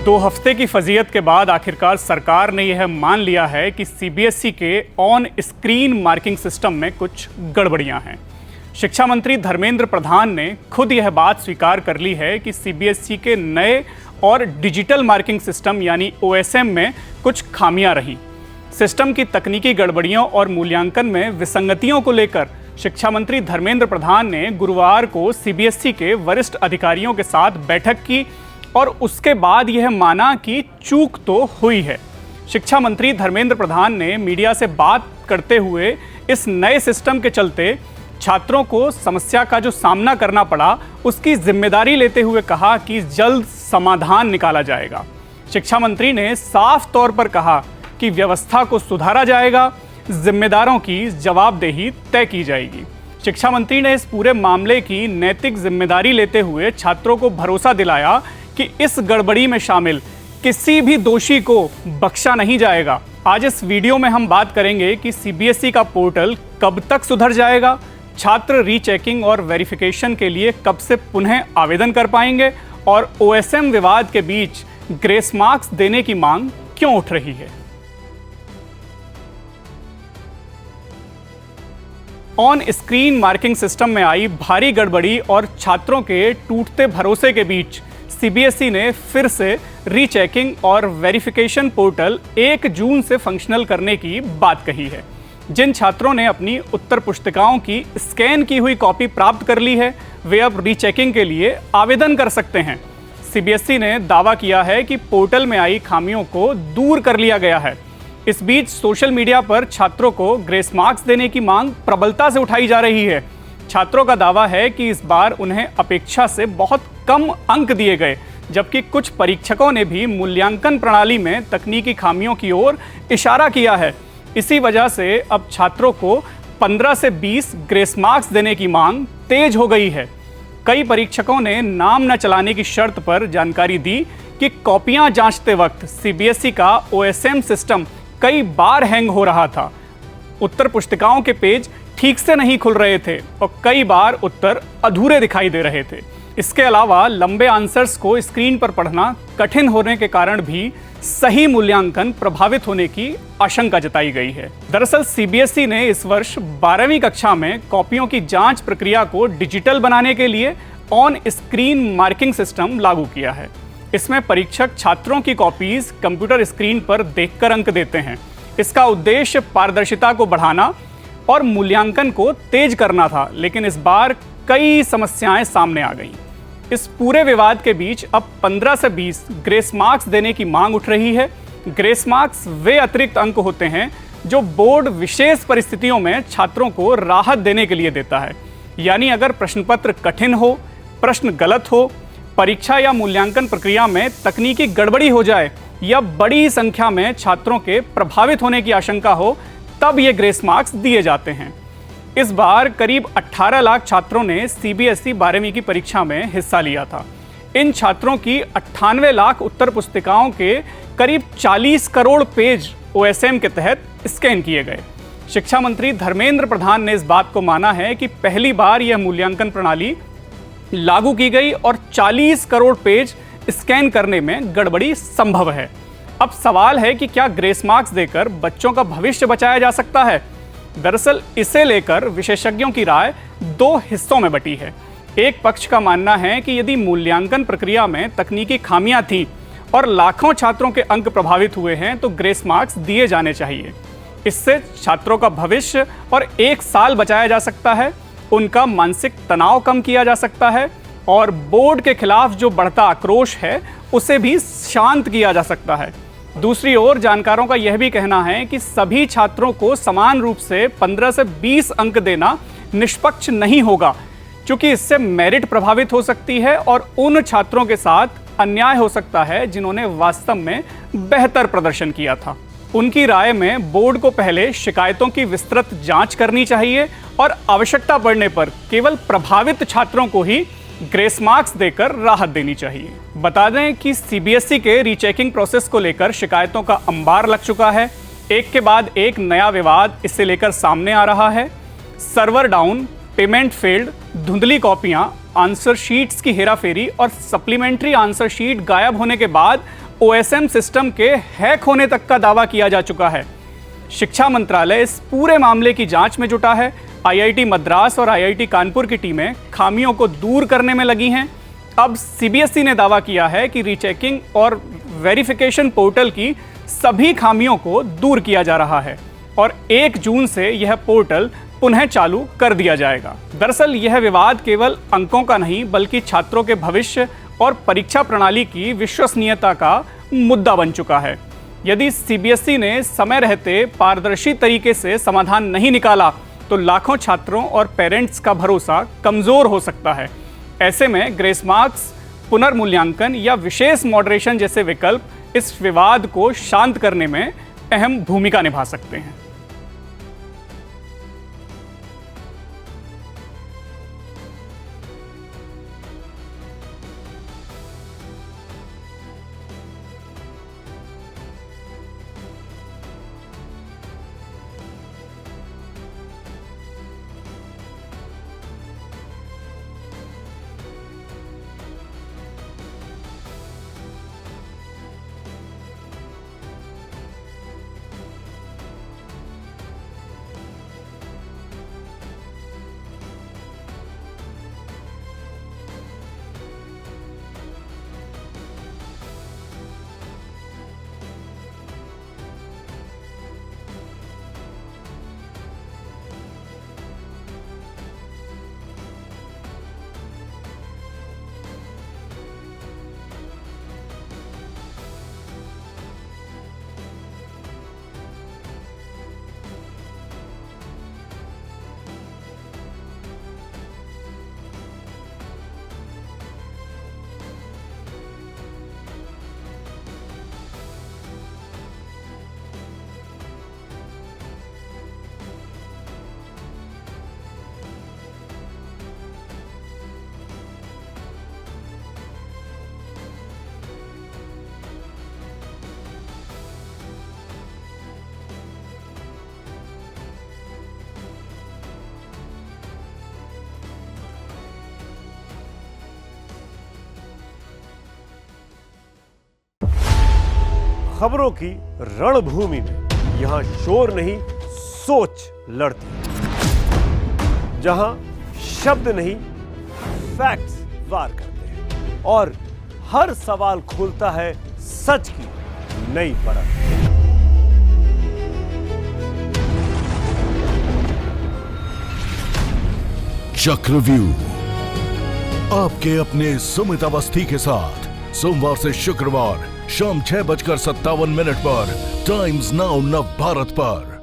2 हफ्ते की फजीयत के बाद आखिरकार सरकार ने यह मान लिया है कि सीबीएसई के ऑन स्क्रीन मार्किंग सिस्टम में कुछ गड़बड़ियां हैं। शिक्षा मंत्री धर्मेंद्र प्रधान ने खुद यह बात स्वीकार कर ली है कि सीबीएसई के नए और डिजिटल मार्किंग सिस्टम यानी ओएसएम में कुछ खामियां रहीं। सिस्टम की तकनीकी गड़बड़ियों और मूल्यांकन में विसंगतियों को लेकर शिक्षा मंत्री धर्मेंद्र प्रधान ने गुरुवार को सीबीएसई के वरिष्ठ अधिकारियों के साथ बैठक की और उसके बाद यह माना कि चूक तो हुई है। शिक्षा मंत्री धर्मेंद्र प्रधान ने मीडिया से बात करते हुए इस नए सिस्टम के चलते छात्रों को समस्या का जो सामना करना पड़ा उसकी जिम्मेदारी लेते हुए कहा कि जल्द समाधान निकाला जाएगा। शिक्षा मंत्री ने साफ तौर पर कहा कि व्यवस्था को सुधारा जाएगा, जिम्मेदारों की जवाबदेही तय की जाएगी। शिक्षा मंत्री ने इस पूरे मामले की नैतिक जिम्मेदारी लेते हुए छात्रों को भरोसा दिलाया कि इस गड़बड़ी में शामिल किसी भी दोषी को बख्शा नहीं जाएगा। आज इस वीडियो में हम बात करेंगे कि सीबीएसई का पोर्टल कब तक सुधर जाएगा, छात्र रीचेकिंग और वेरिफिकेशन के लिए कब से पुनः आवेदन कर पाएंगे और ओएसएम विवाद के बीच ग्रेस मार्क्स देने की मांग क्यों उठ रही है। ऑन स्क्रीन मार्किंग सिस्टम में आई भारी गड़बड़ी और छात्रों के टूटते भरोसे के बीच सीबीएसई ने फिर से रीचेकिंग और वेरिफिकेशन पोर्टल 1 जून से फंक्शनल करने की बात कही है। जिन छात्रों ने अपनी उत्तर पुस्तिकाओं की स्कैन की हुई कॉपी प्राप्त कर ली है वे अब रीचेकिंग के लिए आवेदन कर सकते हैं। सीबीएसई ने दावा किया है कि पोर्टल में आई खामियों को दूर कर लिया गया है। इस बीच सोशल मीडिया पर छात्रों को ग्रेस मार्क्स देने की मांग प्रबलता से उठाई जा रही है। छात्रों का दावा है कि इस बार उन्हें अपेक्षा से बहुत कम अंक दिए गए, जबकि कुछ परीक्षकों ने भी मूल्यांकन प्रणाली में तकनीकी खामियों की ओर इशारा किया है। इसी वजह से अब छात्रों को 15 से 20 ग्रेस मार्क्स देने की मांग तेज हो गई है। कई परीक्षकों ने नाम न चलाने की शर्त पर जानकारी दी कि कॉपियां जांचते वक्त सीबीएसई का ओएसएम सिस्टम कई बार हैंग हो रहा था, उत्तर पुस्तिकाओं के पेज ठीक से नहीं खुल रहे थे और कई बार उत्तर अधूरे दिखाई दे रहे थे। इसके अलावा लंबे आंसर्स को स्क्रीन पर पढ़ना कठिन होने के कारण भी सही मूल्यांकन प्रभावित होने की आशंका जताई गई है। दरअसल सीबीएसई ने इस वर्ष 12वीं कक्षा में कॉपियों की जांच प्रक्रिया को डिजिटल बनाने के लिए ऑन स्क्रीन मार्किंग सिस्टम लागू किया है। इसमें परीक्षक छात्रों की कॉपीज कंप्यूटर स्क्रीन पर देखकर अंक देते हैं। इसका उद्देश्य पारदर्शिता को बढ़ाना और मूल्यांकन को तेज करना था, लेकिन इस बार कई समस्याएं सामने आ गईं। इस पूरे विवाद के बीच अब 15 से 20 ग्रेस मार्क्स देने की मांग उठ रही है। ग्रेस मार्क्स वे अतिरिक्त अंक होते हैं जो बोर्ड विशेष परिस्थितियों में छात्रों को राहत देने के लिए देता है। यानी अगर प्रश्न पत्र कठिन हो, प्रश्न गलत हो, परीक्षा या मूल्यांकन प्रक्रिया में तकनीकी गड़बड़ी हो जाए या बड़ी संख्या में छात्रों के प्रभावित होने की आशंका हो, तब ये ग्रेस मार्क्स दिए जाते हैं। इस बार करीब 18 लाख छात्रों ने सीबीएसई 12वीं की परीक्षा में हिस्सा लिया था। इन छात्रों की 98 लाख उत्तर पुस्तिकाओं के करीब 40 करोड़ पेज ओएसएम के तहत स्कैन किए गए। शिक्षा मंत्री धर्मेंद्र प्रधान ने इस बात को माना है कि पहली बार यह मूल्यांकन प्रणाली लागू की गई और 40 करोड़ पेज स्कैन करने में गड़बड़ी संभव है। अब सवाल है कि क्या ग्रेस मार्क्स देकर बच्चों का भविष्य बचाया जा सकता है। दरअसल इसे लेकर विशेषज्ञों की राय 2 हिस्सों में बटी है। एक पक्ष का मानना है कि यदि मूल्यांकन प्रक्रिया में तकनीकी खामियां थीं और लाखों छात्रों के अंक प्रभावित हुए हैं तो ग्रेस मार्क्स दिए जाने चाहिए। इससे छात्रों का भविष्य और 1 साल बचाया जा सकता है, उनका मानसिक तनाव कम किया जा सकता है और बोर्ड के खिलाफ जो बढ़ता आक्रोश है उसे भी शांत किया जा सकता है। दूसरी ओर जानकारों का यह भी कहना है कि सभी छात्रों को समान रूप से 15 से 20 अंक देना निष्पक्ष नहीं होगा, क्योंकि इससे मेरिट प्रभावित हो सकती है और उन छात्रों के साथ अन्याय हो सकता है जिन्होंने वास्तव में बेहतर प्रदर्शन किया था। उनकी राय में बोर्ड को पहले शिकायतों की विस्तृत जांच करनी चाहिए और आवश्यकता पड़ने पर केवल प्रभावित छात्रों को ही ग्रेस मार्क्स देकर राहत देनी चाहिए। बता दें कि सीबीएसई के रीचेकिंग प्रोसेस को लेकर शिकायतों का अंबार लग चुका है। एक के बाद एक नया विवाद इससे लेकर सामने आ रहा है। सर्वर डाउन, पेमेंट फेल्ड, धुंधली कॉपियां, आंसर शीट्स की हेराफेरी और सप्लीमेंट्री आंसर शीट गायब होने के बाद OSM सिस्टम के हैक होने तक का दावा किया जा चुका है। शिक्षा मंत्रालय इस पूरे मामले की जांच में जुटा है। IIT मद्रास और IIT कानपुर की टीमें खामियों को दूर करने में लगी हैं। अब CBSE ने दावा किया है कि रीचेकिंग और वेरिफिकेशन पोर्टल की सभी खामियों को दूर किया जा रहा है और 1 जून से यह पोर्टल पुनः चालू कर दिया जाएगा। दरअसल यह विवाद केवल अंकों का नहीं बल्कि छात्रों के भविष्य और परीक्षा प्रणाली की विश्वसनीयता का मुद्दा बन चुका है। यदि CBSE ने समय रहते पारदर्शी तरीके से समाधान नहीं निकाला तो लाखों छात्रों और पेरेंट्स का भरोसा कमजोर हो सकता है। ऐसे में ग्रेस मार्क्स, पुनर्मूल्यांकन या विशेष मॉडरेशन जैसे विकल्प इस विवाद को शांत करने में अहम भूमिका निभा सकते हैं। खबरों की रणभूमि में यहां शोर नहीं सोच लड़ती है, जहां शब्द नहीं फैक्ट्स वार करते हैं और हर सवाल खोलता है सच की नई परत। चक्रव्यूह आपके अपने सुमित अवस्थी के साथ सोमवार से शुक्रवार शाम 6:57 पर टाइम्स नाउ नव भारत पर।